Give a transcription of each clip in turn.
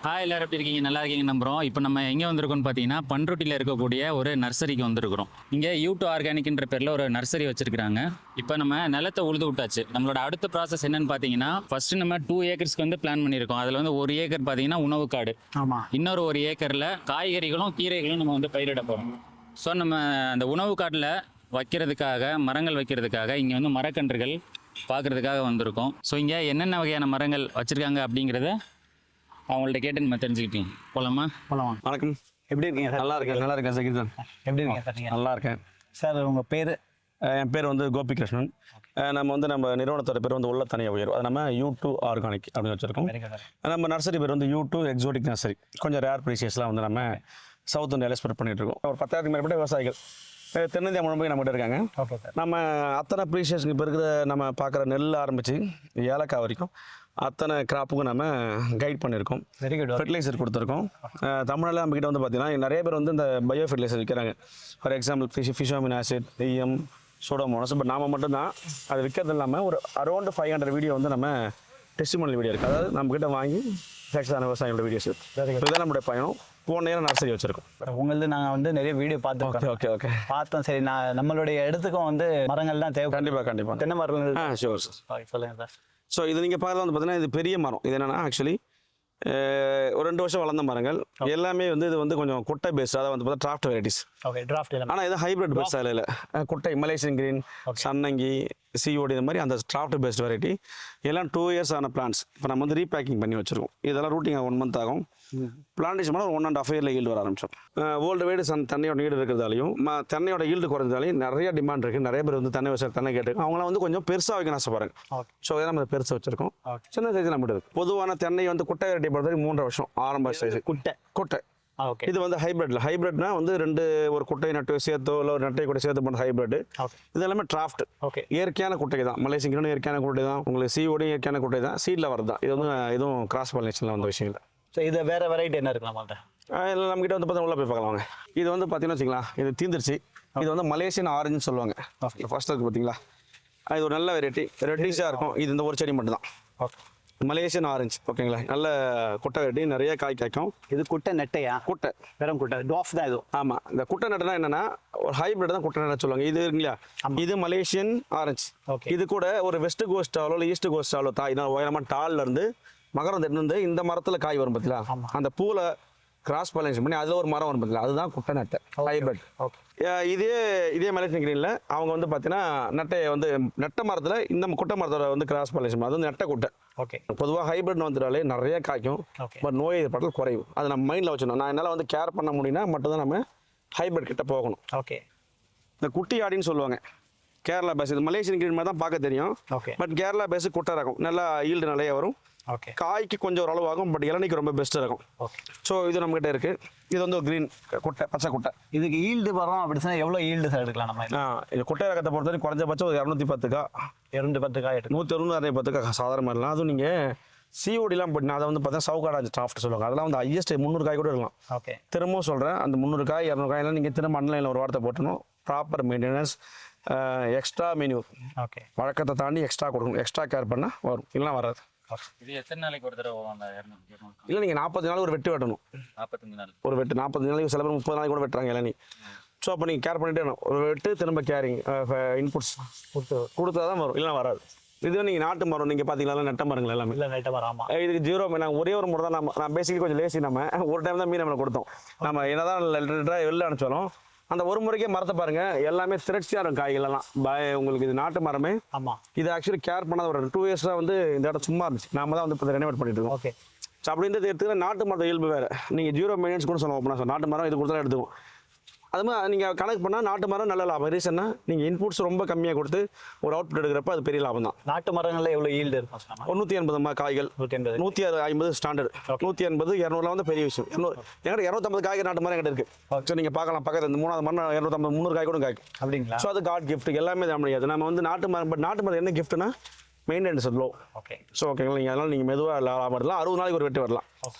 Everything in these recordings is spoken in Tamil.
ஹாய் எல்லாரும் எப்படி இருக்கீங்க? நல்லா இருக்கீங்க நம்புகிறோம். இப்போ நம்ம எங்கே வந்திருக்கோம்னு பார்த்தீங்கன்னா பண்ருட்டியில் இருக்கக்கூடிய ஒரு நர்சரிக்கு வந்திருக்கிறோம். இங்கே யூ2 ஆர்கானிக்ன்ற பேரில் ஒரு நர்சரி வச்சிருக்காங்க. இப்போ நம்ம நிலத்தை உழுது விட்டாச்சு. நம்மளோட அடுத்த ப்ராசஸ் என்னன்னு பார்த்தீங்கன்னா ஃபர்ஸ்ட் நம்ம 2 ஏக்கர்ஸ்க்கு வந்து பிளான் பண்ணியிருக்கோம். அதில் வந்து 1 ஏக்கர் பார்த்தீங்கன்னா உணவு காடு, ஆமாம். இன்னொரு 1 ஏக்கரில் காய்கறிகளும் கீரைகளும் நம்ம வந்து பயிரிட போகிறோம். ஸோ நம்ம அந்த உணவு காட்டில் வைக்கிறதுக்காக மரங்கள் வைக்கிறதுக்காக இங்கே வந்து மரக்கன்றுகள் பார்க்குறதுக்காக வந்திருக்கோம். ஸோ இங்கே என்னென்ன வகையான மரங்கள் வச்சுருக்காங்க அப்படிங்கிறத அவங்கள்ட்ட கேட்டு நம்ம தெரிஞ்சுக்கிட்டீங்க. போகலாமா? போகலாமா? வணக்கம், எப்படி இருக்கீங்க சார்? நல்லா இருக்கேன் சகிர் சார். எப்படி இருக்கீங்க சார்? நீங்கள் நல்லா இருக்கேன் சார். உங்கள் பேர்? என் பேர் வந்து கோபிகிருஷ்ணன். நம்ம நிறுவனத்தோட பேர் வந்து உள்ள தனியாக உயர்வு. அது நம்ம யூ2 ஆர்கானிக் அப்படின்னு வச்சுருக்கோம். நம்ம நர்சரி பேர் வந்து யூ2 எக்ஸோட்டிக் நர்சரி. கொஞ்சம் ரேர் ப்ரீசியஸ்லாம் வந்து நம்ம சவுத் இந்தியாவில் ஸ்ப்ரெட் பண்ணிட்டு இருக்கோம். ஒரு 10,000 மேற்பட்ட விவசாயிகள் தென்னிந்தியா முழுமைக்கு நம்மகிட்ட இருக்காங்க. Okay sir. நம்ம அத்தனை ப்ரீசியஸ்க்கு இப்போ இருக்கிற நம்ம பார்க்குற நெல் ஆரம்பித்து ஏலக்காய் வரைக்கும் அத்தனை கிராப்புக்கும் நம்ம கைட் பண்ணியிருக்கோம். Very good. ஃபெர்டிலைசர் கொடுத்துருக்கோம். தமிழ்நாட்டில் நம்மக்கிட்ட வந்து பார்த்தீங்கன்னா நிறைய பேர் வந்து இந்த பயோ ஃபெர்டிலைசர் விற்கிறாங்க. ஃபார் எக்ஸாம்பிள் ஃபிஷோமின் ஆசிட், டிஎம், சோடோமோனஸ். பட் நாம் மட்டும்தான் அது விற்கிறது இல்லாமல் ஒரு அரௌண்ட் 500 வீடியோ வந்து நம்ம டெஸ்டிமோனியல் வீடியோ இருக்குது. அதாவது நம்மக்கிட்ட வாங்கி சக்ஸஸான விவசாயிகளோட வீடியோஸ் இருக்குது. இதுதான் நம்மளுடைய பயணம். போன நேரம் நர்சரி வச்சுருக்கோம். உங்களது நாங்கள் வந்து நிறைய வீடியோ பார்த்தோம். ஓகே பார்த்தோம். சரி, நம்மளுடைய இடத்துக்கும் வந்து மரங்கள் தான் தேவை. கண்டிப்பாக தென்னை மரங்கள். Sure sir. சொல்லுங்கள் சார். ஸோ இது நீங்கள் பார்க்கலாம் வந்து பார்த்தீங்கன்னா இது பெரிய மரம். இது என்னென்னா ஆக்சுவலி ஒரு 2 வருஷம் வளர்ந்த மரங்கள் எல்லாமே வந்து இது வந்து கொஞ்சம் குட்டை பேஸ்ட். அதாவது வந்து பார்த்தா டிராஃப்ட் வெரைட்டிஸ். Okay, draft. ஆனால் இது ஹைப்ரிட் பேஸ்ட் இல்லை. குட்டை, மலேசியன் கிரீன், சன்னங்கி, சிஓடி, இந்த மாதிரி அந்த டிராஃப்ட் பேஸ்ட் வெரைட்டி எல்லாம் 2 இயர்ஸ் ஆன பிளான்ஸ். இப்போ நம்ம வந்து ரீபேக்கிங் பண்ணி வச்சுருக்கோம். இதெல்லாம் ரூட்டிங் 1 மந்த் ஆகும். பிளான்டேஷன் பண்ணால் 1.5 இயரில் ஈல்டு வர ஆரம்பிச்சோம். வேர்ல்டு வைடு தண்ணியோட ஈடு இருக்கிறதாலையும் தென்னையோட ஈல்டு குறைஞ்சதாலையும் நிறைய டிமாண்ட் இருக்குது. நிறைய பேர் வந்து தென்னை விவசாயம் தென்னை கேட்டிருக்கோம். அவங்களாம் வந்து கொஞ்சம் பெருசாக வைக்க ஆசைப்படுறாங்க. ஸோ இதை நம்ம பெருசாக வச்சிருக்கோம். சின்ன சைஸ் நம்ம இருக்குது. பொதுவான தென்னை வந்து குட்டை வெரைட்டி பொறுத்தவரைக்கும் 3 வருஷம் ஆரம்ப சைஸ். குட்டை. இது வந்து ஹைப்ரிட்னா வந்து ஒரு குட்டை நட்டு சேர்த்தோ இல்லை ஒரு நட்டை கூட சேர்த்து பண்ண ஹைப்ரிட். இது எல்லாமே டிராஃப்ட். இயற்கையான குட்டை தான். மலேசியன் கிரீன் இயற்கையான குட்டை தான். உங்களுக்கு சிஓடி இயற்கையான குட்டை தான். சீட்ல வரது தான். இது வந்து எதுவும் கிராஸ் பாலினேஷன்ல வந்த விஷயம் இல்லை. ஸோ இது வேற வெரைட்டி என்ன இருக்கு நம்மள்ட்ட? இல்லை, நம்மகிட்ட வந்து பார்த்தா உள்ள போய் பார்க்கலாம் வாங்க. இது வந்து பார்த்தீங்கன்னா வச்சுக்கலாம், இது தீந்துருச்சு. இது வந்து மலேசியன் ஆரஞ்சுன்னு சொல்லுவாங்க. ஃபர்ஸ்ட் இருக்கு பார்த்தீங்களா, இது ஒரு நல்ல வெரைட்டி. ரெட்டிஷாக இருக்கும். இது இந்த ஒரு செடி மட்டும் தான். Okay, Malaysian orange. ஓகேங்களா, நல்ல குட்டை வெரைட்டி, நிறைய காய் காய்க்கும். இது குட்டை நெட்டையா? குட்டை, வெறும் குட்டை. டாஃப் தான் இது. ஆமாம், இந்த குட்டை நட்டுனா என்னன்னா ஒரு ஹைப்ரிட் தான் குட்டை நட்டு சொல்லுவாங்க. இது இருக்குங்களா, இது மலேசியன் ஆரஞ்சு. இது கூட ஒரு வெஸ்ட் கோஸ்டாலோ இல்லை ஈஸ்ட் கோஸ்டாலோ தாய் தான் உயரமாக டால்ல இருந்து மகரம் இருந்து இந்த மரத்தில் காய் வரும் பார்த்தீங்களா, அந்த பூவில் கிராஸ் பாலினேஷன் பண்ணி அதில் ஒரு மரம் வரும் பார்த்தீங்களா, அதுதான் குட்டை நட்டை ஹைப்ரிட். இதே மலேசியன் கிரீனில் அவங்க வந்து பார்த்தீங்கன்னா நெட்ட மரத்தில் இந்த குட்டை மரத்தோட வந்து கிராஸ் பாலினேஷன், அது வந்து நெட்டை குட்டை. ஓகே, பொதுவாக ஹைப்ரிட் வந்துட்டாலே நிறைய காய்க்கும். பட் நோய் எதிர்ப்பாற்றல் குறையும். அது நம்ம மைண்டில் வச்சுக்கணும். நான் என்னால் வந்து கேர் பண்ண முடியும்னா மட்டும்தான் நம்ம ஹைப்ரிட் கிட்ட போகணும். ஓகே, இந்த குட்டி ஆடின்னு சொல்லுவாங்க. கேரளா பேஸ். இது மலேசியன் கிரீன் மாதிரி தான் பார்க்க தெரியும். பட் கேரளா பேஸ் குட்டை இருக்கும். நல்லா ஈல்டு நிறைய வரும். காய்க்கு கொஞ்சம் ஒரு அளவு ஆகும். பட் இளநிக்கு ரொம்ப பெஸ்ட்டாக இருக்கும். ஸோ இது நம்மகிட்ட இருக்கு. இது வந்து ஒரு கிரீன் குட்டை, பச்சை குட்டை. இதுக்கு ஈல்டு வரும் அப்படி சொன்னால் எவ்வளோ ஈல்டு சார் எடுக்கலாம் நம்ம? இது குட்டை ரகத்தை பொறுத்தவரைக்கும் குறைஞ்சபட்சம் ஒரு 210 காய், 210 காய், 110 காய் சாதாரண இருக்கலாம். அதுவும் நீங்கள் சிஓடிலாம் போட்டினா அதை வந்து பார்த்தீங்கன்னா சவுகாடாஜ் டிராஃப்ட் சொல்லுவாங்க. அதெல்லாம் வந்து ஹையஸ்ட் 300 காய் கூட இருக்கலாம். ஓகே, திரும்பவும் சொல்கிறேன், அந்த 300 காய் 200 காயெல்லாம் நீங்கள் திரும்ப ஆன்லைனில் ஒரு வாரத்தை போட்டணும். Proper maintenance, extra menu. Okay, வழக்கத்தை தாண்டி எக்ஸ்ட்ரா கொடுக்கணும். எக்ஸ்ட்ரா கேர் பண்ணால் வரும், இல்லைனா வராது. இது எத்தனை நாளைக்கு ஒரு தடவை? இல்லை, நீங்கள் 40 நாள் ஒரு வெட்டு வெட்டணும். 45 நாள் ஒரு வெட்டு. 40 நாளைக்கு சில பேர் 30 நாளைக்கு கூட வெட்டுறாங்க இளநீ. ஸோ அப்போ நீங்கள் கேர் பண்ணிட்டே இருக்கணும். ஒரு வெட்டு திரும்ப கேரிங் இன்புட்ஸ் கொடுத்தா தான் வரும், இல்லைனா வராது. இது நீங்கள் நாட்டு மரம் நீங்கள் பார்த்தீங்களா, நெட்ட மரங்கள் எல்லாமே இல்லை நெட்ட மரம். ஆமாம், இதுக்கு 0. நான் ஒரே ஒரு முறை தான் நான் பேசிக்கலி கொஞ்சம் லேசி. நம்ம ஒரு டைம் தான் மீன் நம்மளை கொடுத்தோம். நம்ம என்னதான் வெளில அனுப்பிச்சாலும் அந்த ஒரு முறைக்கே மரத்தை பாருங்க, எல்லாமே திரட்சியாக இருக்கும் காய்களெல்லாம். உங்களுக்கு இது நாட்டு மரமே. ஆமாம், இது ஆக்சுவலி கேர் பண்ணாத ஒரு 2 இயர்ஸாக வந்து இந்த இடம் சும்மா இருந்துச்சு. நாம தான் வந்து இப்போ ரெனோவேட் பண்ணிட்டு இருக்கோம். ஓகே, ஸோ அப்படின்றது எடுத்துக்கிற நாட்டு மரத்தை இயல்பு வேறு. நீங்கள் 0 மெயின்டெனன்ஸ் கூட சொல்லுவோம். நாட்டு மரம் இது கொடுத்தா எடுத்துக்கும். அது மாதிரி நீங்கள் கணக்கு பண்ணால் நாட்டு மரம் நல்ல லாபம். ரீசன்னா நீங்கள் இன்புட்ஸ் ரொம்ப கம்மியாக கொடுத்து ஒரு அவுட்புட் எடுக்கிறப்ப அது பெரிய லாபம் தான். நாட்டு மரங்களில் எவ்வளோ ஈல்டு இருக்கும்? 180 காய்கள், 150 ஸ்டாண்டர்ட். 180, 200 வந்து பெரிய விஷயம். எங்கிட்ட 250 காய்கறி நாட்டு மரம் எங்கிட்ட இருக்குது. ஸோ நீங்கள் பார்க்கலாம், பக்கத்தில் இந்த 3வது மரம் 250, 300 காய் கூட காய்க்கும். அப்படிங்களா? ஸோ அது காட் கிஃப்ட். எல்லாமே தான் முடியாது. நம்ம வந்து நாட்டு மரம். பட் நாட்டு மரம் என்ன கிஃப்ட்னா மெயின்டெனன்ஸ் லோ. ஓகே, ஸோ ஓகேங்களா, நீங்கள் அதனால் நீங்கள் மெதுவாக லாபம் எடுக்கலாம். 60 நாளைக்கு ஒரு வெட்டு வரலாம்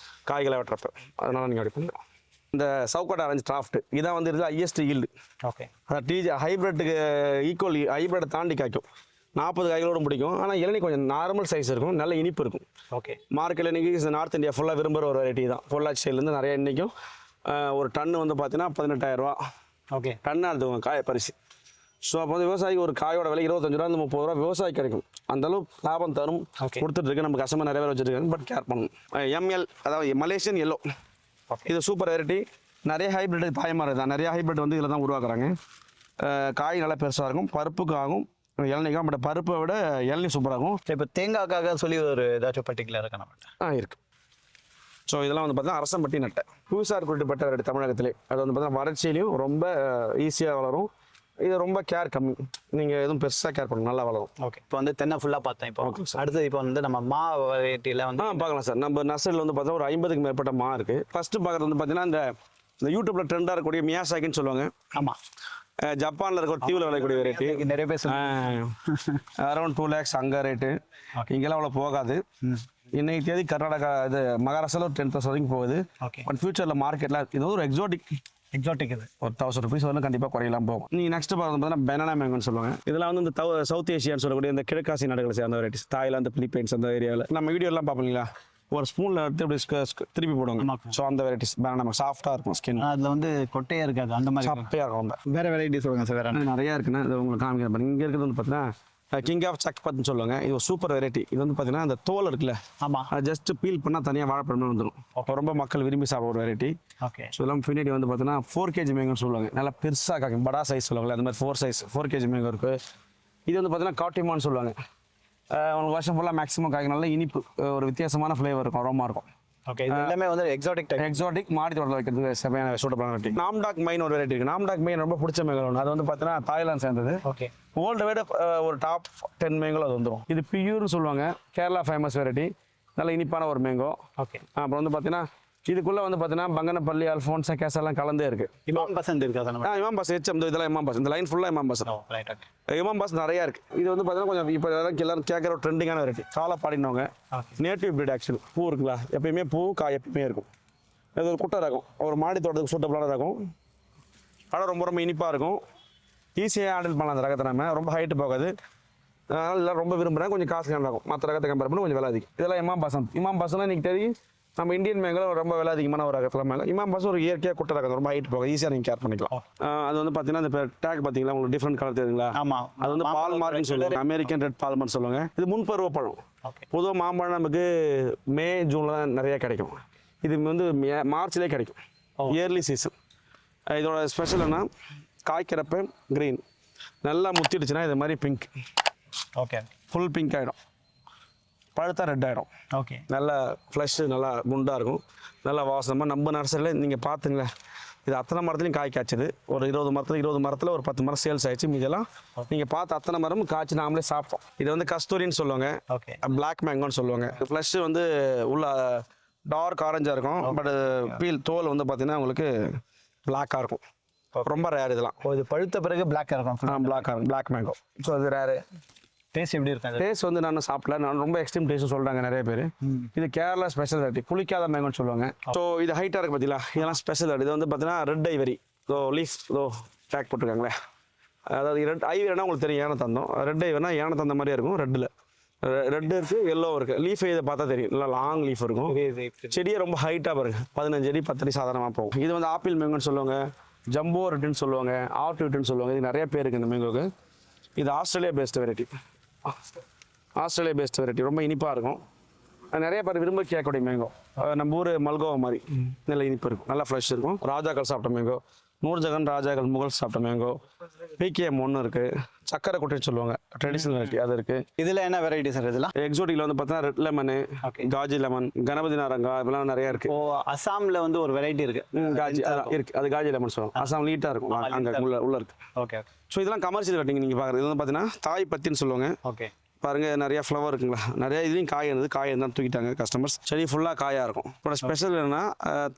காய்களை வெட்டுறப்ப. அதனால் நீங்கள் அப்படி பண்ணலாம். இந்த சவுகாட் ஆரஞ்சு டிராஃப்ட் இதான் வந்து ஹையஸ்ட் ஈல்டு. ஓகே, அதான் ஹைப்ரிட்டுக்கு ஈக்குவல். ஹைப்ரிட்டை தாண்டி காய்க்கும். 40 காய்களோடும் பிடிக்கும். ஆனால் இளநீ கொஞ்சம் நார்மல் சைஸ் இருக்கும், நல்ல இனிப்பு இருக்கும். ஓகே. மார்க்கெட்டில் இன்றைக்கி நார்த் இந்தியா ஃபுல்லாக விரும்புகிற ஒரு வெரைட்டி தான். பொள்ளாச்சி சைட்லேருந்து நிறைய இன்றைக்கும் ஒரு டன்னு வந்து பார்த்தீங்கன்னா 18,000 ஓகே. டன்னாக எடுத்துக்கோங்க காய பரிசு. ஸோ அப்போ வந்து விவசாயிக்கு ஒரு காயோட விலை 25 ரூபா 30 ரூபா விவசாயி கிடைக்கும். அந்தளவுக்கு லாபம் தரும் கொடுத்துட்ருக்கு. நம்ம கஸ்டமர் நிறைய பேர் வச்சுருக்காங்க, பட் கேர் பண்ணணும். எம்எல் அதாவது மலேசியன் எல்லோ, இது சூப்பர் வெரைட்டி. நிறைய ஹைப்ரிட் பாயமரம் தான், நிறைய ஹைப்ரிட் வந்து இதில் தான் உருவாக்குறாங்க. காய் நல்லா பெருசாக இருக்கும், பருப்புக்கு ஆகும், இளநீக்கும். பட் பருப்பை விட இளநீ சூப்பராகும். இப்போ தேங்காய்க்காக சொல்லி ஒரு ஏதாச்சும் பர்டிகுலர் இருக்கா நம்மகிட்ட? இருக்குது. ஸோ இதெல்லாம் வந்து பார்த்தீங்கன்னா அரசம்பட்டி நட்டை புதுசாக குறிப்பிட்ட வெரைட்டி தமிழகத்திலே. அது வந்து பார்த்தீங்கன்னா வறட்சியிலையும் ரொம்ப ஈஸியாக வளரும். இது ரொம்ப கேர் கம்மி, நீங்கள் எதுவும் பெருசாக கேர் பண்ணணும், நல்லா வளரும். ஓகே. இப்போ வந்து தென்னை ஃபுல்லாக பார்த்தேன். இப்போ அடுத்தது இப்போ வந்து நம்ம மா வெரைட்டியில் வந்து பார்க்கலாம் சார். நம்ம நர்சரியில் வந்து பார்த்தா ஒரு 50க்கு மேற்பட்ட மா இருக்குது. ஃபஸ்ட்டு பார்க்குறது வந்து பார்த்தீங்கன்னா இந்த யூடியூப்பில் ட்ரெண்டாக இருக்கக்கூடிய மியாசாக்கின்னு சொல்லுவாங்க. ஆமாம், ஜப்பானில் இருக்க ஒரு தீவில் விளையக்கூடிய வெரைட்டி. நிறைய பேர் அரௌண்ட் 2 lakhs அங்கே ரேட்டு. இங்கெல்லாம் அவ்வளோ போகாது. இன்னைக்கு தேதி கர்நாடகா இது மகாராஷ்டிராவில் ஒரு 10,000 வரைக்கும் போகுது. பட் ஃபியூச்சரில் மார்க்கெட்டில் இது ஒரு எக்ஸாட்டிக் இது ஒரு 1000 rupees வரலாம் கண்டிப்பாக குறையலாம் போகும். நீங்கள் நெக்ஸ்ட் பார்த்தீங்கன்னா பெனானா மேங்கோன்னு சொல்லுவாங்க. இதெல்லாம் வந்து இந்த சவுத் ஏஷியான்னு சொல்லக்கூடிய இந்த கிழக்காசி நாடுகளை சேர்ந்த வெரைட்டிஸ். தாய்லாந்து, பிலிப்பைன்ஸ் அந்த ஏரியாவில் நம்ம வீடியோலாம் பார்ப்பீங்களா, ஒரு ஸ்பூனில் எடுத்து இப்படி திருப்பி போடுவாங்க. ஸோ அந்த வெரைட்டிஸ் பெனானா சாஃப்டாக இருக்கும் ஸ்கின். அதில் வந்து கொட்டையாக இருக்காது, அந்த மாதிரி சப்பையாக இருக்கும். ரொம்ப வேறு வெரைட்டி சொல்லுங்கள் சார். வேறு நிறையா இருக்குன்னா இது உங்களுக்கு காமிக்கிற பாருங்க. இங்கே இருக்கிறது வந்து பார்த்தீங்கன்னா கிங் ஆஃப் சக்பத்னு சொல்லுவாங்க. இது ஒரு சூப்பர் வெரைட்டி. இது வந்து பார்த்தீங்கன்னா அந்த தோல் இருக்குல்ல, ஆமாம், அது ஜஸ்ட் பீல் பண்ணால் தனியாக வாழைப்பழமே வந்துடும். ரொம்ப மக்கள் விரும்பி சாப்பிட்ற ஒரு வெரைட்டி. ஓகே. ஸோ எல்லாம் பின்னாடி வந்து பார்த்தீங்கன்னா 4 kg மேங்கோன்னு சொல்லுவாங்க. நல்லா பெருசாக காக்கும், படா சைஸ் சொல்லுவாங்க. அந்த மாதிரி 4 kg மேங்கோ இருக்குது. இது வந்து பார்த்தீங்கன்னா காட்டிமான்னு சொல்லுவாங்க. உங்களுக்கு வருஷம் ஃபுல்லாக மேக்ஸிமம் காய்க்கும். நல்ல இனிப்பு, ஒரு வித்தியாசமான ஃப்ளேவர் இருக்கும், அரோமா இருக்கும். ஓகே. இது எல்லாமே வந்து எக்ஸாட்டிக் மாடி தோட்டத்தில் வைக்கிறதுக்கு செமையான சூட்டபிளான வெரைட்டி. நாம்டாக் மைன் ஒரு வெரைட்டி இருக்குது. நாம்டாக் மைன் ரொம்ப பிடிச்ச மேங்கோ ஒன்று. அது வந்து பார்த்தீங்கன்னா தாய்லாந்து சேர்ந்தது. ஓகே. வேர்ல்டு வைடு ஒரு டாப் 10 மேங்கோ அது வந்துடும். இது பியூர்னு சொல்லுவாங்க, கேரளா ஃபேமஸ் வெரைட்டி. நல்ல இனிப்பான ஒரு மேங்கோ. ஓகே. அப்புறம் வந்து பார்த்தீங்கன்னா இதுக்குள்ளே வந்து பார்த்தீங்கன்னா பங்கனப்பள்ளி, அல்ஃபோன்ஸா, கேசெல்லாம் கலந்தே இருக்குது. இமாம் பசந்த் இருக்கா சார்? இமாம் பாஸ் ஹெச்எம், இதெல்லாம் இமாம் பாஸ். இந்த லைன் ஃபுல்லாக இமாம் பாஸ். இமாம் பாஸ் நிறையா இருக்குது. இது வந்து பார்த்தீங்கன்னா கொஞ்சம் இப்போ எல்லாரும் கேட்குற ஒரு ட்ரெண்டிங்கான வெரைட்டி. காலப்பாடினவங்க நேட்டிவ் பிரீட். ஆக்சுவலி பூ இருக்குங்களா, எப்பயுமே பூ காய் எப்பயுமே இருக்கும். இது ஒரு குட்டை ரகம், ஒரு மாடி தோட்டத்துக்கு சூட்டபிளான ரகம். ஆனால் ரொம்ப ரொம்ப இனிப்பாக இருக்கும், ஈஸியாக ஹேண்டில் பண்ணலாம் அந்த ரகத்தை. நம்ம ரொம்ப ஹைட்டு போகாது, அதனால் எல்லாம் ரொம்ப விரும்புகிறேன். கொஞ்சம் காசு கம்மியாகும், மற்ற ரகத்தை கம்பேர் பண்ணி கொஞ்சம் விலை அதிகம். இதெல்லாம் இமாம் பசந்த். இமாம் பசந்த்னா இன்றைக்கி தெரியும் நம்ம இந்தியன் மேங்கோ ரொம்ப விலை அதிகமான ஒரு ரகத்தில் மேலே. இமாம் பாஸ் ஒரு இயற்கையாக குட்டை ரகம், ரொம்ப ஹைட் போக ஈஸியாக நீங்கள் கேர் பண்ணிக்கலாம். அது வந்து பார்த்தீங்கன்னா இந்த டேக் பார்த்தீங்களா, உங்களுக்கு டிஃப்ரெண்ட் கலர் தெரியுங்களா? ஆமாம், அது வந்து பால் மார்க்னு சொல்லுவாங்க, அமெரிக்கன் ரெட் பால்மர்னு சொல்லுவாங்க. இது முன்பருவ பழம். பொதுவாக மாம்பழம் நமக்கு மே ஜூனில் தான் நிறைய கிடைக்கும். இது வந்து மார்ச்லேயே கிடைக்கும், இயர்லி சீசன். இதோட ஸ்பெஷல் என்ன, காய்க்கிறப்ப க்ரீன், நல்லா முத்திடுச்சுன்னா இது மாதிரி பிங்க். ஓகே. ஃபுல் பிங்க் ஆகிடும், பழுத்தா ரெட் ஆகிடும். ஓகே. நல்லா ஃப்ளஷ்ஷு நல்லா குண்டாக இருக்கும், நல்லா வாசனமாக. நம்ம நர்சரியில் நீங்கள் பார்த்துங்களேன், இது அத்தனை மரத்துலையும் காய் காய்ச்சது. ஒரு 20 மரத்தில் ஒரு 10 மரம் சேல்ஸ் ஆயிடுச்சு. மீதெல்லாம் நீங்கள் பார்த்து அத்தனை மரமும் காய்ச்சி நாமளே சாப்பிட்டோம். இது வந்து கஸ்தூரின்னு சொல்லுவாங்க, ஓகே. பிளாக் மேங்கோன்னு சொல்லுவாங்க. ஃப்ளஷ்ஷு வந்து உள்ள டார்க் ஆரஞ்சாக இருக்கும், பட் பீல் தோல் வந்து பார்த்தீங்கன்னா உங்களுக்கு பிளாக்காக இருக்கும். ரொம்ப ரேர் இதெல்லாம். இது பழுத்த பிறகு பிளாக்காக இருக்கும். Black mango. ஸோ அது ரேரு. டேஸ்ட் எப்படி இருக்காது? டேஸ்ட் வந்து நான் சாப்பிடல, நான் ரொம்ப எக்ஸ்ட்ரீம் டேஸ்ட் சொல்கிறாங்க நிறைய பேர். இது கேரளா ஸ்பெஷல் வெரைட்டி, புளிக்காத மேங்கோன்னு சொல்லுவாங்க. ஸோ இது ஹைட்டாக இருக்குது பார்த்தீங்களா, இதெல்லாம் ஸ்பெஷல் வெரைட்டி. இது வந்து பார்த்தீங்கன்னா ரெட் ஐவரி. லீஃப் டேக் போட்டிருக்காங்களே, அதாவது ரெட் ஐவரினா உங்களுக்கு தெரியும், யானை தந்தம். ரெட் ஐவரினா யானை தந்த மாதிரியே இருக்கும். ரெட்டில் ரெட்டு இருக்குது, எல்லோ இருக்குது. லீஃப் இதை பார்த்தா தெரியும், நல்லா லாங் லீஃப் இருக்கும். செடியை ரொம்ப ஹைட்டாக பாருங்க, 15 அடி 10 அடி சாதாரணமாக போகும். இது வந்து ஆப்பிள் மேங்கோன்னு சொல்லுவாங்க, ஜம்போ ரெட்டுன்னு சொல்லுவாங்க, ஆர்ட்விட்டுன்னு சொல்லுவாங்க. இது நிறைய பேர் இருக்குது இந்த மேங்கோக்கு. இது ஆஸ்திரேலியா பேஸ்ட் வெரைட்டி. ரொம்ப இனிப்பாக இருக்கும். நிறைய பேர் விரும்ப கேட்கக்கூடிய மேங்கோ. நம்ம ஊர் மல்கோவா மாதிரி நல்ல இனிப்பு இருக்கும், நல்லா ஃப்ரெஷ் இருக்கும். ராஜாக்கள் சாப்பிட்ட மேங்கோ, நூர்ஜஹான் ராஜாக்கள் முகல் சாப்பிட்ட மேங்கோ. பிகேஎம் ஒன்று இருக்குது, சக்கரை குட்டைன்னு சொல்லுவாங்க, ட்ரெடிஷ்னல் வெரைட்டி அது இருக்குது. இதில் என்ன வெரைட்டி சார்? இதெல்லாம் எக்ஸோட்டிக்கில் வந்து பார்த்தீங்கன்னா ரெட் லெமனு, காஜி லெமன், கணபதி நாரங்கா, இதெல்லாம் நிறையா இருக்குது. அசாமில் வந்து ஒரு வெரைட்டி இருக்குது, காஜி இருக்குது, அது காஜி லெமன் சொல்லுவாங்க. அசாம் லீட்டாக இருக்கும், அங்கே உள்ள இருக்குது. ஓகே. ஸோ இதெல்லாம் கமர்ஷியல் வெரைட்டிங்க நீங்கள் பார்க்குறது. இது வந்து பார்த்தீங்கன்னா தாய் பத்தின்னு சொல்லுவாங்க. ஓகே. பாருங்கள் நிறையா ஃப்ளவர் இருக்குங்களா, நிறைய இதுலேயும் காய் இருந்தது, காய் இருந்தால் தூக்கிட்டாங்க கஸ்டமர்ஸ். செடி ஃபுல்லாக காயாக இருக்கும். இப்போ ஸ்பெஷல் என்னன்னா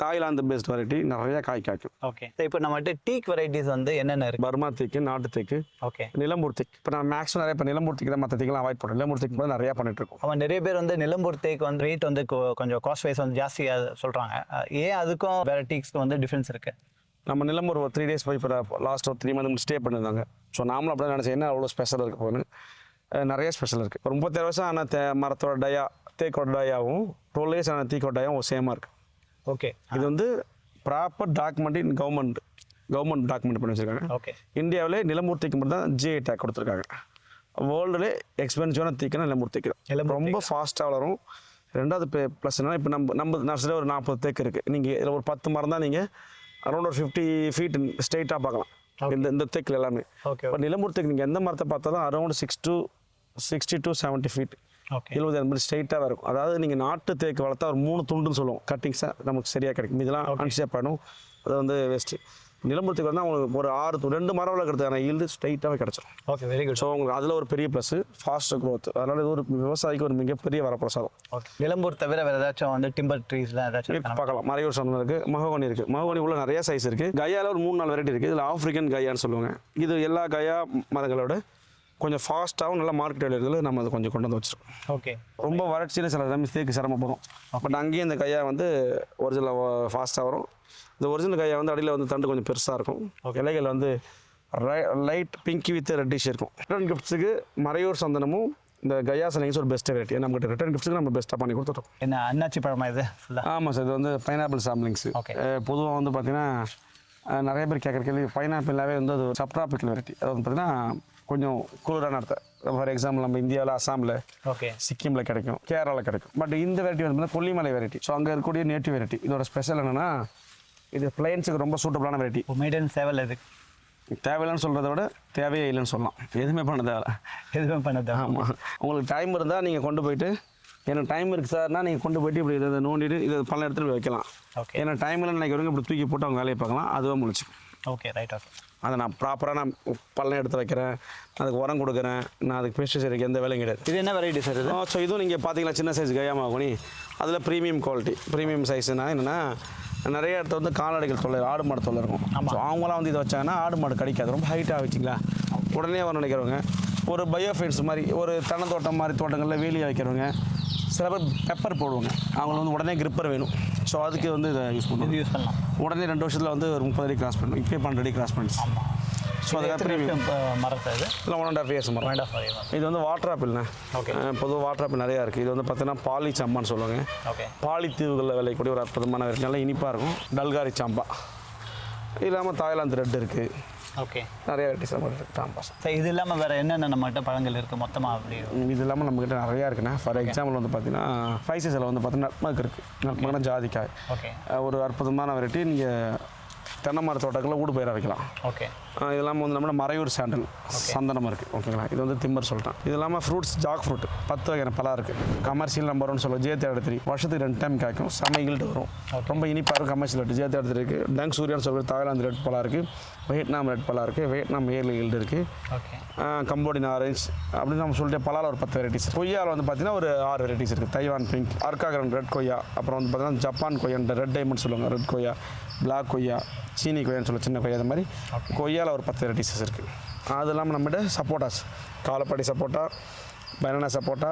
தாய்லாந்து பேஸ்ட் வெரைட்டி, நிறைய காய் காய்க்கும். ஓகே. இப்போ நம்மகிட்ட டீக் வெரைட்டிஸ் வந்து என்னென்ன இருக்குது? பர்மா தேக்கு, நாட்டு தேக்கு, ஓகே, நிலம்பூர் தேக்கு. இப்போ நான் மேக்ஸிமம் நிறைய இப்போ நிலம்பூர் தேக்கு தான், மற்ற தேக்கெல்லாம் அவாய்ட் பண்ணுறேன். நிலம்பூர் தேக்கு தான் நிறையா பண்ணிட்டு இருக்கோம். அவன் நிறைய பேர் வந்து நிலம்பூர் தேக்கு வந்து ரேட் வந்து கொஞ்சம் காஸ்ட் வைஸ் வந்து ஜாஸ்தியாக சொல்கிறாங்க. ஏன் அதுக்கும் வேறு டீக்ஸ்க்கு வந்து டிஃப்ரென்ஸ் இருக்குது? நம்ம நிலம்பூர் ஒரு 3 days போய் இப்போ லாஸ்ட் ஒரு 3 months ஸ்டே பண்ணியிருந்தாங்க. ஸோ நாமளும் அப்படி நினச்சேன், என்ன அவ்வளோ ஸ்பெஷலாக இருக்க போகுது. நிறைய ஸ்பெஷல் இருக்குது. ஒரு 36 வருஷம் ஆன மரத்தோட டயா தேக்கோட டயாவும் 12 இயர்ஸ் ஆன தீக்கோட டயாவும் சேமாக இருக்குது. ஓகே. இது வந்து ப்ராப்பர் டாக்குமெண்ட் கவர்மெண்ட் டாக்குமெண்ட் பண்ணி வச்சுருக்காங்க. ஓகே. இந்தியாவிலே நிலமூர்த்திக்கு மட்டும் தான் ஜிஐ டேக் கொடுத்துருக்காங்க. வேர்ல்டுலே எக்ஸ்பென்சிவான தீக்குன்னா நிலமூர்த்திக்கு தான். ரொம்ப ஃபாஸ்ட்டாக வளரும். ரெண்டாவது ப்ளஸ் என்னன்னா, இப்போ நம்ம நர்சரியில் ஒரு 40 தேக்கு இருக்குது. நீங்கள் இதில் ஒரு 10 மரம் தான் நீங்கள் அரௌண்ட் ஒரு 50 ஃபீட் ஸ்ட்ரெயிட்டாக பார்க்கலாம். இந்த தேக்கில் எல்லாமே. ஓகே. இப்போ நிலமூர்த்திக்கு நீங்கள் எந்த மரத்தை பார்த்தாலும் அரௌண்ட் 60 to 70 ஃபீட், ஓகே, 70 மாதிரி ஸ்ட்ரெயிட்டாக இருக்கும். அதாவது நீங்கள் நாட்டு தேக்கு வளர்த்தா ஒரு 3 துண்டுன்னு சொல்லுவோம், கட்டிங்ஸாக நமக்கு சரியாக கிடைக்கும். இதெல்லாம் அன்ஷேப் ஆகிடும், அது வந்து வேஸ்ட்டு. நிலமூர்த்திக்கு வந்து உங்களுக்கு ஒரு 2 மரம் வளர்க்குறதுக்கான ஈல்டு ஸ்ட்ரைட்டாகவே கிடச்சிடும். Okay, very good. ஸோ உங்களுக்கு அதில் ஒரு பெரிய ப்ளஸ், ஃபாஸ்ட் க்ரோத். அதனால் இது ஒரு விவசாயிக்கு ஒரு மிகப்பெரிய வரப்பிரசாதம். ஓகே. நிலம்பூர் தவிர வேறு ஏதாச்சும் வந்து டிம்பர் ட்ரீஸ்லாம் ஏதாச்சும் பார்க்கலாம். மறையூர் சந்தனம் இருக்குது, மகோகனி இருக்குது. மகோகனி உள்ள நிறைய சைஸ் இருக்குது. கயாவில் ஒரு 3-4 வெரைட்டி இருக்குது. இதில் ஆஃப்ரிக்கன் கயான்னு சொல்லுவாங்க. இது எல்லா கயா மரங்களோட கொஞ்சம் ஃபாஸ்ட்டாகவும் நல்லா மார்க்கெட் வேலையில் நம்ம அதை கொஞ்சம் கொண்டு வந்து வச்சுருக்கோம். ஓகே. ரொம்ப வறட்சியில் சில மிஸ்டேக்கு சிரமப்படும். பட் அங்கேயும் இந்த கையா வந்து ஒரிஜினல் ஃபாஸ்ட்டாக வரும். இந்த ஒரிஜினல் கையா வந்து அடியில் வந்து தண்டு கொஞ்சம் பெருசாக இருக்கும். இலைகள் வந்து லைட் பிங்கி வித் ரெட்டிஷ் இருக்கும். ரிட்டர்ன் கிஃப்ட்ஸுக்கு மறையூர் சந்தனமும் இந்த கயா சனிங்ஸ் ஒரு பெஸ்ட் வெரைட்டி. நம்மகிட்ட ரிட்டர்ன் கிஃப்ட்ஸுக்கு நம்ம பெஸ்ட்டாக பண்ணி கொடுத்துட்டோம். என்ன அன்னாச்சி பழமா இது ஃபுல்லாக? ஆமாம் சார், இது வந்து பைனாப்பிள் சாம்லிங்ஸ். ஓகே. பொதுவாக வந்து பார்த்தீங்கன்னா நிறைய பேர் கேட்குற கேள்வி, பைனாப்பிளாவே வந்து அது சப்ட்ராபிக்கல் வெரைட்டி. அது வந்து பார்த்தீங்கன்னா கொஞ்சம் குளிரான இடத்த, ஃபார் எக்ஸாம்பிள் நம்ம இந்தியாவில் அசாமில், ஓகே, சிக்கிமில் கிடைக்கும், கேரளாவில் கிடைக்கும். பட் இந்த வெரைட்டி வந்து கொல்லிமலை வெரைட்டி. ஸோ அங்கே இருக்கக்கூடிய நேட்டிவ் வெரைட்டி. இதோட ஸ்பெஷல் என்னென்னா, இது பிளைன்ஸுக்கு ரொம்ப சூட்டபிளான வெரைட்டி. மெயின்டெனன்ஸ் தேவையில்லை, இது தேவையில்லைன்னு சொல்கிறத விட தேவையே இல்லைன்னு சொல்லலாம். எதுவுமே பண்ண தேவை, எதுவுமே பண்ண தேவை. ஆமாம். உங்களுக்கு டைம் இருந்தால் நீங்கள் கொண்டு போயிட்டு, எனக்கு டைம் இருக்குது சார்னா நீங்கள் கொண்டு போயிட்டு இப்படி இதை நோண்டிட்டு இதை பல இடத்துல வைக்கலாம். ஓகே. ஏன்னா டைம் இல்லைன்னு நினைக்கிறவங்க இப்படி தூக்கி போட்டு அவங்க வேலையை பார்க்கலாம், அதுவாக முழிச்சிக்கும். Okay, right. ஓகே. அதை நான் ப்ராப்பராக நான் பள்ளம் எடுத்து வைக்கிறேன், அதுக்கு உரம் கொடுக்குறேன், நான் அதுக்கு பெஸ்டிசைடுக்கு எந்த வேலையும் கிடையாது. இது என்ன வெரைட்டி சார் இது? ஸோ இதுவும் நீங்கள் பார்த்தீங்களா, சின்ன சைஸ் கயாமாகனி. அதில் ப்ரீமியம் குவாலிட்டி. ப்ரீமியம் சைஸ்னா என்னென்னா, நிறைய இடத்துல வந்து கால்நடைகள் தொல்லை, ஆடு மாடு தொல்லை இருக்கும். ஸோ அவங்களாம் வந்து இதை வச்சாங்கன்னா ஆடு மாடு கடிக்காது. ரொம்ப ஹைட்டாக வச்சிங்களா உடனே வர நினைக்கிறவங்க, ஒரு பயோஃபென்ஸ் மாதிரி ஒரு தென்னந்தோட்டம் மாதிரி தோட்டங்களில் வேலியை வைக்கிறவங்க, சில பேர் பெப்பர் போடுவாங்க. அவங்களுக்கு வந்து உடனே கிரிப்பர் வேணும். ஸோ அதுக்கு வந்து இதை யூஸ் பண்ணலாம். உடனே 2 வருஷத்தில் வந்து ஒரு 30 அடி கிராஸ் பண்ணணும். இப்போ 12 அடி கிராஸ் பண்ணிச்சு. ஸோ அதுக்கு மரத்தை இது இல்லை 1.5 years மரம். இது வந்து வாட்டர் ஆப்பிள்ண்ணே. ஓகே. பொதுவாக வாட்டர் ஆப்பிள் நிறையா இருக்குது. இது வந்து பார்த்தீங்கன்னா பாலி சம்பான்னு சொல்லுவாங்க. ஓகே. பாலி தீவுகளில் விளையக்கூடிய ஒரு அற்புதமான வெரைட்டி. நல்லா இனிப்பாக இருக்கும். டல்காரி சாம்பா இல்லாமல் தாய்லாந்து ரெட் இருக்குது. ஓகே. நிறைய வெரைட்டிஸ் நம்ம சாம்பா. சார் இது இல்லாமல் வேறு என்னென்ன நம்மகிட்ட பழங்கள் இருக்குது மொத்தமாக? அப்படி இது இல்லாமல் நம்மகிட்ட நிறையா இருக்குண்ணே. ஃபார் எக்ஸாம்பிள் வந்து பார்த்தீங்கன்னா ஸ்பைசஸில் வந்து பார்த்தீங்கன்னா நட்மக் இருக்குது. நட்மக்னா ஜாதிக்காய். ஓகே. ஒரு அற்புதமான வெரைட்டி. நீங்கள் தென்னை மர தோட்டங்களில் ஊடு பயிராக வைக்கலாம். ஓகே. இது இல்லாமல் வந்து நம்ம மறையூர் சாண்டல் சந்தனம் இருக்குது. ஓகேங்களா, இது வந்து திம்பர் சொல்லிட்டேன். இது இல்லாமல் ஃப்ரூட்ஸ் ஜாக் ஃப்ரூட் 10 வகையான பழம் இருக்குது. கமர்ஷியல் நம்பர் 1 சொல்லுவோம். J33 வருஷத்துக்கு 2 டைம் காய்க்கும். செம்ம ஈல்டு வரும். ரொம்ப இனிப்பாக இருக்கும். கமர்ஷியல் ரெட் J33 இருக்குது. டங் சூரியான்னு சொல்கிற தாய்லாந்து ரெட் பழம் இருக்குது. வியட்நாம் ரெட் பழம் இருக்குது. வியட்நாம் ஏர்லி ஈல்டு இருக்குது. ஓகே. கம்போடியன் ஆரஞ்சு அப்படின்னு நம்ம சொல்லிட்டு பலாவில் ஒரு 10 வெரைட்டிஸ். கொய்யாவில் வந்து பார்த்தீங்கன்னா ஒரு 6 வெரைட்டிஸ் இருக்குது. தைவான் பிங்க், அர்காகரன் ரெட் கொய்யா, அப்புறம் வந்து பார்த்தீங்கன்னா ஜப்பான் கொய்யான்ற ரெட் டைமண்ட் சொல்லுவாங்க, ரெட் கொய்யா, பிளாக் கொய்யா, சீனி கொய்யான்னு சொல்ல சின்ன கொய்யா. அது மாதிரி கொய்யாவில் ஒரு 10 வெரைட்டிஸஸ் இருக்குது. அது இல்லாமல் நம்மகிட்ட சப்போட்டாஸ், காலப்பாடி சப்போட்டா, பனானா சப்போட்டா,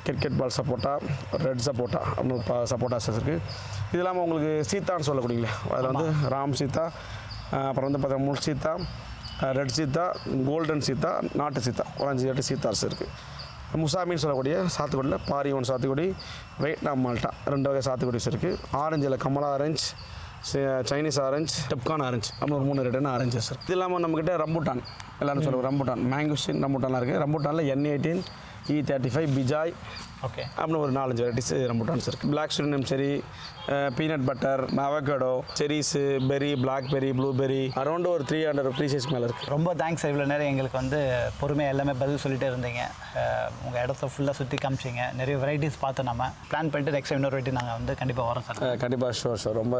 கிரிக்கெட் பால் சப்போட்டா, ரெட் சப்போட்டா அப்படின்னு சப்போட்டாஸ் இருக்குது. இது இல்லாமல் உங்களுக்கு சீத்தான்னு சொல்லக்கூடியங்களே, அதில் வந்து ராம் சீத்தா, அப்புறம் வந்து பார்த்தீங்கன்னா முள் சீத்தா, ரெட் சீத்தா, கோல்டன் சீத்தா, நாட்டு சீத்தா, ஒரு 5 வெரைட்டி சீத்தாஸ் இருக்குது. முசாமின்னு சொல்லக்கூடிய சாத்துக்குடியில் பாரியோன் சாத்துக்குடி, வியட்நாம் மால்ட்டா 2 வகை சாத்துக்குடிஸ் இருக்குது. ஆரஞ்சில் கமலா ஆரஞ்சு, சைனீஸ் ஆரஞ்சு, டெப்கான் ஆரஞ்சு அப்படின்னு ஒரு 3 ரெட்டான ஆரஞ்சஸ் இருக்குது. இது இல்லாமல் நம்மக்கிட்ட ரம்புட்டான், எல்லாரும் சொல்லுவோம் ரம்புட்டான், மேங்கோஸ்டின் ரம்புட்டான்லாம் இருக்குது. ரம்புட்டானில் N18, E35, பிஜாய் ஓகே அப்படின்னு ஒரு 4-5 வெரைட்டிஸ் ரம்புட்டான்ஸ் இருக்குது. பிளாக் சுரினம் செரி, பீனட் பட்டர், அவகேடோ, செரிஸு, பெரி, பிளாக்பெரி, ப்ளூபெரி அரௌண்ட் ஒரு 300 ப்ரீசஸ் மேலே இருக்குது. ரொம்ப தேங்க்ஸ். இவ்வளோ நேரம் எங்களுக்கு வந்து பொறுமையாக எல்லாமே பதில் சொல்லிகிட்டே இருந்தீங்க. உங்கள் இடத்த ஃபுல்லாக சுற்றி காமிச்சிங்க. நிறைய வெரைட்டிஸ் பார்த்து நம்ம பிளான் பண்ணிட்டு நெக்ஸ்ட் இன்னொரு வெரைட்டி நாங்கள் வந்து கண்டிப்பாக வரோம் சார். கண்டிப்பாக ஷோர் ரொம்ப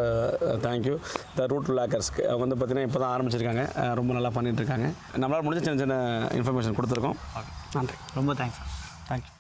தேங்க்யூ. த ரூட் லேக்கர்ஸ்க்கு அவங்க வந்து பார்த்தீங்கன்னா இப்போ தான் ஆரம்பிச்சிருக்காங்க. ரொம்ப நல்லா பண்ணிகிட்ருக்காங்க. நம்மளால் முடிஞ்ச சின்ன சின்ன இன்ஃபர்மேஷன் கொடுத்துருக்கோம். ஓகே, நன்றி. ரொம்ப தேங்க்ஸ் சார். தேங்க்யூ.